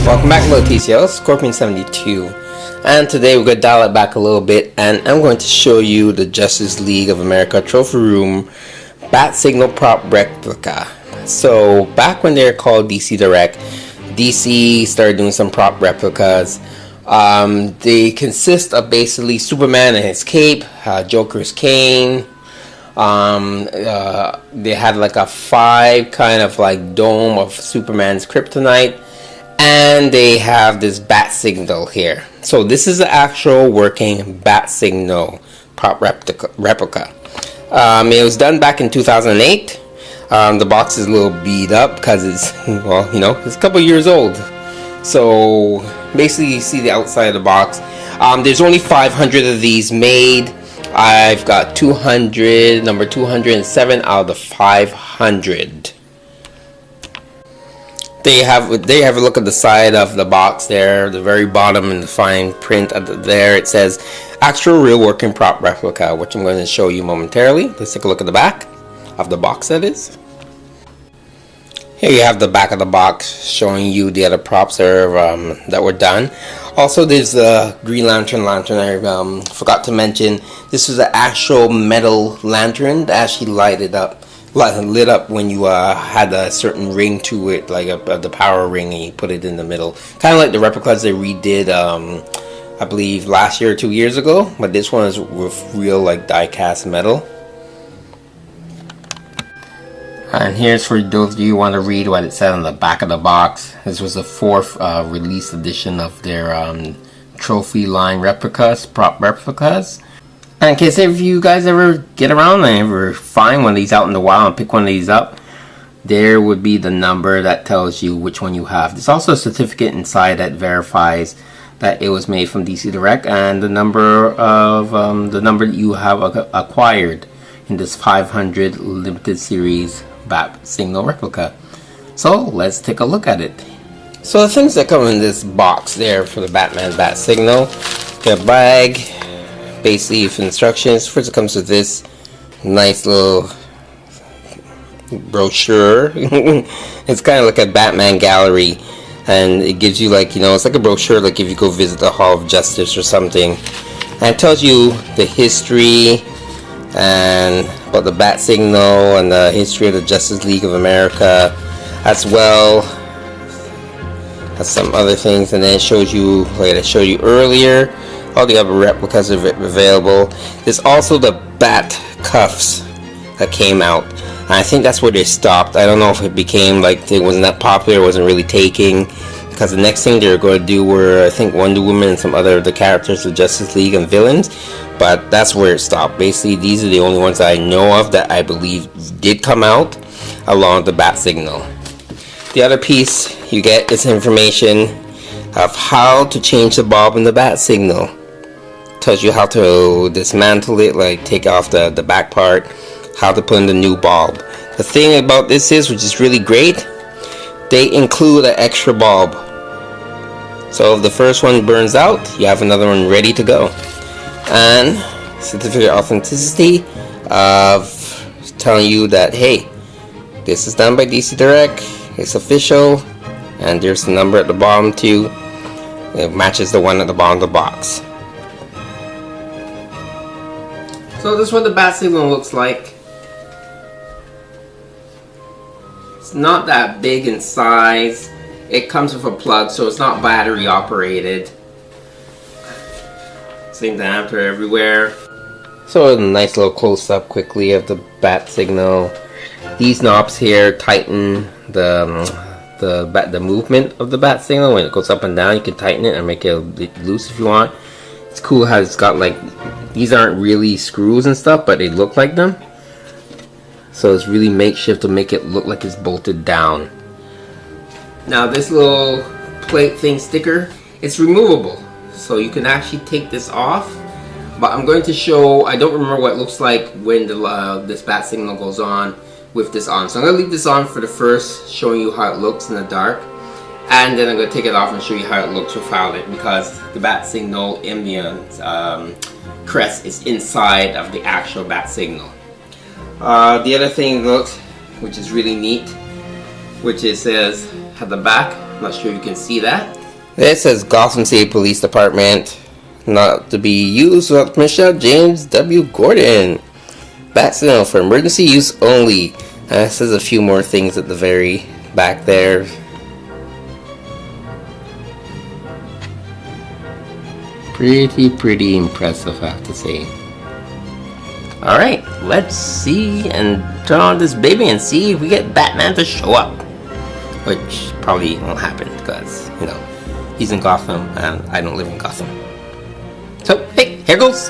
Welcome back, little TCL, Scorpion72, and today we're going to dial it back a little bit, and I'm going to show you the Justice League of America Trophy Room Bat Signal Prop Replica. So back when they were called DC Direct, DC started doing some prop replicas. They consist of basically Superman and his cape, Joker's cane. They had like a 5 kind of like dome of Superman's kryptonite. And they have this bat signal here. So this is the actual working bat signal prop replica. It was done back in 2008. The box is a little beat up because it's, well, you know, it's a couple years old. So basically you see the outside of the box. There's only 500 of these made. I've got 200, number 207 out of the 500. They have a look at the side of the box there, the very bottom in the fine print there. It says actual real working prop replica, which I'm going to show you momentarily. Let's take a look at the back of the box, that is. Here you have the back of the box showing you the other props there, that were done. Also, there's the Green Lantern I forgot to mention. This is an actual metal lantern that actually lit up when you had a certain ring to it, like the power ring, and you put it in the middle. Kind of like the replicas they redid, I believe last year or 2 years ago. But this one is with real like die-cast metal. And here's for those of you who want to read what it said on the back of the box. This was the 4th release edition of their trophy line replicas, prop replicas. And in case if you guys ever get around and ever find one of these out in the wild and pick one of these up, there would be the number that tells you which one you have. There's also a certificate inside that verifies that it was made from DC Direct and the number of that you have acquired in this 500 limited series Bat Signal replica. So let's take a look at it. So the things that come in this box there for the Batman Bat Signal, get a bag. Basically, for instructions, first it comes with this nice little brochure. It's kind of like a Batman gallery, and it gives you, like, you know, it's like a brochure like if you go visit the Hall of Justice or something, and it tells you the history and about the Bat Signal and the history of the Justice League of America, as well as some other things. And then it shows you, like I showed you earlier, all the other replicas are available. There's also the bat cuffs that came out, and I think that's where they stopped. I don't know if it became like it wasn't that popular, wasn't really taking, because the next thing they were going to do were, I think, Wonder Woman and some other of the characters of Justice League and villains, but that's where it stopped. Basically, these are the only ones that I know of that I believe did come out along with the Bat Signal. The other piece you get is information of how to change the bulb in the Bat Signal. Tells you how to dismantle it, like take off the back part, how to put in the new bulb. The thing about this is, which is really great, they include an extra bulb. So if the first one burns out, you have another one ready to go. And certificate of authenticity of telling you that, hey, this is done by DC Direct, it's official, and there's the number at the bottom too. It matches the one at the bottom of the box. So this is what the Bat Signal looks like. It's not that big in size. It comes with a plug, so it's not battery operated. Same diameter everywhere. So a nice little close up quickly of the Bat Signal. These knobs here tighten the movement of the Bat Signal. When it goes up and down, you can tighten it and make it a bit loose if you want. It's cool how it's got, like, these aren't really screws and stuff, but they look like them. So it's really makeshift to make it look like it's bolted down. Now this little plate thing sticker, it's removable, so you can actually take this off. But I'm going to show, I don't remember what it looks like when this Bat Signal goes on with this on. So I'm going to leave this on for the first, showing you how it looks in the dark. And then I'm going to take it off and show you how it looks without it, because the bat signal in the crest is inside of the actual bat signal. The other thing looks, which is really neat, which it says at the back, I'm not sure you can see that. It says Gotham City Police Department, not to be used without permission of James W. Gordon. Bat signal for emergency use only. And it says a few more things at the very back there. Pretty impressive, I have to say. Alright, let's see and turn on this baby and see if we get Batman to show up. Which probably won't happen because, you know, he's in Gotham and I don't live in Gotham. So, hey, here goes!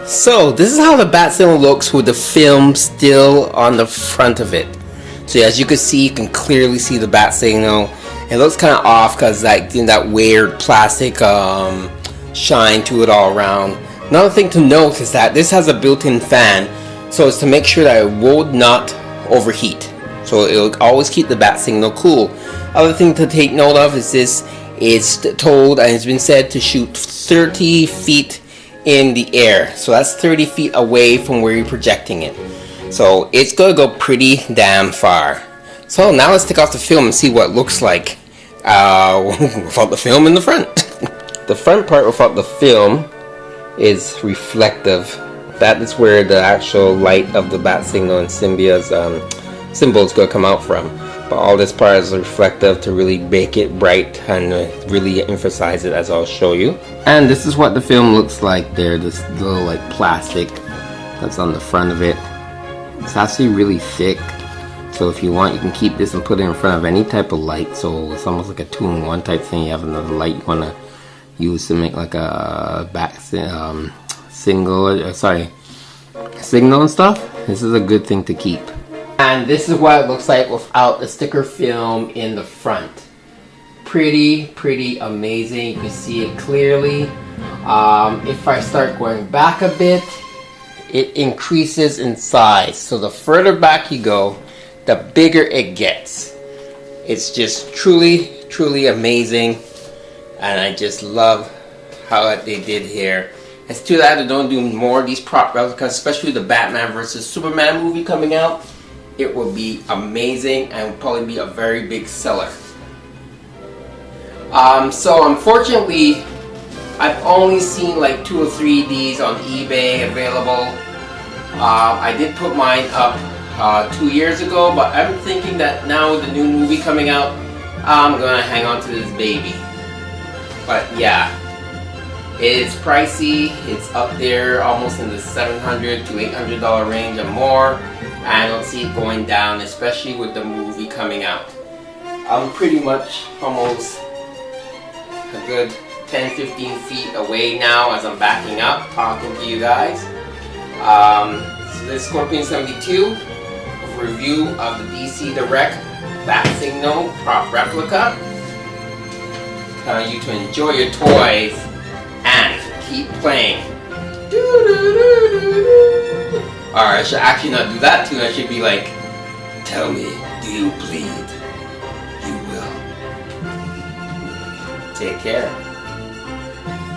So, this is how the bat signal looks with the film still on the front of it. So as you can see, you can clearly see the bat signal. It looks kind of off because like that weird plastic shine to it all around. Another thing to note is that this has a built-in fan, so it's to make sure that it would not overheat. So it'll always keep the bat signal cool. Other thing to take note of is this is told and it's been said to shoot 30 feet in the air. So that's 30 feet away from where you're projecting it. So it's gonna go pretty damn far. So now let's take off the film and see what it looks like without the film in the front. The front part without the film is reflective. That is where the actual light of the bat signal and Symbia's symbol is going to come out from. But all this part is reflective to really make it bright and really emphasize it, as I'll show you. And this is what the film looks like there. This little like plastic that's on the front of it. It's actually really thick. So if you want, you can keep this and put it in front of any type of light. So it's almost like a 2-in-1 type thing. You have another light you want to use to make like a back signal and stuff. This is a good thing to keep. And this is what it looks like without the sticker film in the front. Pretty amazing. You can see it clearly. If I start going back a bit, it increases in size. So the further back you go, the bigger it gets. It's just truly amazing. And I just love how they did here. It's too bad they don't do more of these prop replicas, especially the Batman vs Superman movie coming out. It will be amazing and will probably be a very big seller. So unfortunately, I've only seen like 2 or 3 of these on eBay available. I did put mine up 2 years ago, but I'm thinking that now with the new movie coming out, I'm gonna hang on to this baby. But yeah, it's pricey. It's up there almost in the $700 to $800 range or more. And I don't see it going down, especially with the movie coming out. I'm pretty much almost a good 10-15 feet away now as I'm backing up, talking to you guys. So this Scorpion 72, a review of the DC Direct Bat Signal prop replica. Telling you to enjoy your toys and keep playing. Alright, I should actually not do that too. I should be like, tell me, do you bleed? You will. Take care.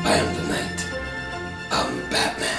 I am the Knight. I'm Batman.